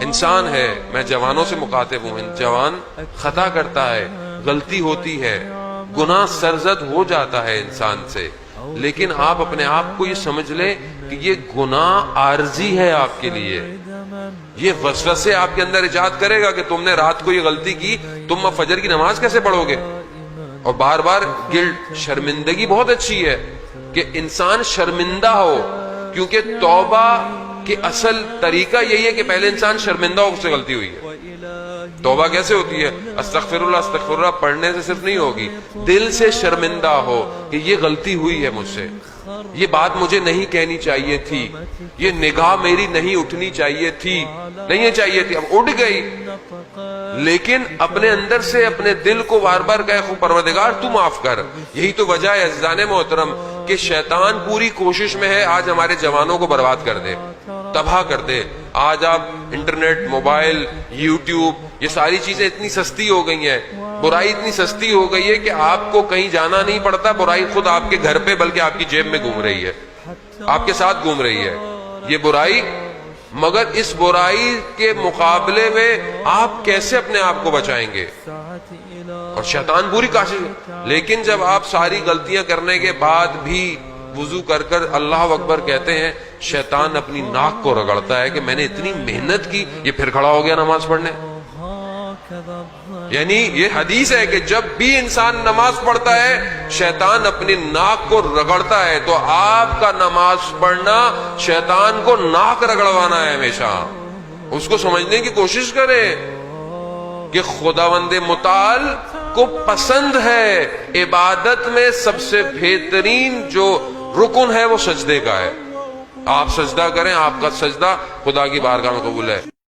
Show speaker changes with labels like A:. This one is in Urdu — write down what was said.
A: انسان ہے، میں جوانوں سے مخاطب ہوں، جوان خطا کرتا ہے، غلطی ہوتی ہے، گناہ سرزد ہو جاتا ہے انسان سے، لیکن آپ اپنے آپ کو یہ سمجھ لیں کہ یہ گناہ عارضی ہے آپ کے لیے. یہ وسوسے آپ کے اندر ایجاد کرے گا کہ تم نے رات کو یہ غلطی کی، تم اب فجر کی نماز کیسے پڑھو گے؟ اور بار بار گلٹ، شرمندگی بہت اچھی ہے کہ انسان شرمندہ ہو، کیونکہ توبہ کہ اصل طریقہ یہی ہے کہ پہلے انسان شرمندہ ہو، اس سے غلطی ہوئی ہے. توبہ کیسے ہوتی ہے؟ استغفر اللہ پڑھنے سے صرف نہیں ہوگی، دل سے شرمندہ ہو کہ یہ غلطی ہوئی ہے مجھ سے، یہ بات مجھے نہیں کہنی چاہیے تھی، یہ نگاہ میری نہیں اٹھنی چاہیے تھی، نہیں چاہیے تھی، اب اٹھ گئی، لیکن اپنے اندر سے اپنے دل کو بار بار کہے خود پروردگار تو معاف کر. یہی تو وجہ ہے عزیزان محترم کہ شیطان پوری کوشش میں ہے آج ہمارے جوانوں کو برباد کر دے، تباہ کر دے. آج آپ انٹرنیٹ، موبائل، یوٹیوب، یہ ساری چیزیں اتنی سستی ہو گئی ہیں، برائی اتنی سستی ہو گئی ہے کہ آپ کو کہیں جانا نہیں پڑتا، برائی خود آپ کے گھر پہ بلکہ آپ کی جیب میں گھوم رہی ہے، آپ کے ساتھ گھوم رہی ہے یہ برائی. مگر اس برائی کے مقابلے میں آپ کیسے اپنے آپ کو بچائیں گے؟ اور شیطان پوری کوشش، لیکن جب آپ ساری غلطیاں کرنے کے بعد بھی وضو کر کر اللہ اکبر کہتے ہیں، شیطان اپنی ناک کو رگڑتا ہے کہ میں نے اتنی محنت کی، یہ پھر کھڑا ہو گیا نماز پڑھنے. یعنی یہ حدیث ہے کہ جب بھی انسان نماز پڑھتا ہے شیطان اپنی ناک کو رگڑتا ہے. تو آپ کا نماز پڑھنا شیطان کو ناک رگڑوانا ہے، ہمیشہ اس کو سمجھنے کی کوشش کریں کہ خداوند متعال کو پسند ہے عبادت میں سب سے بہترین جو رکن ہے وہ سجدے کا ہے. آپ سجدہ کریں، آپ کا سجدہ خدا کی بارگاہ میں قبول ہے.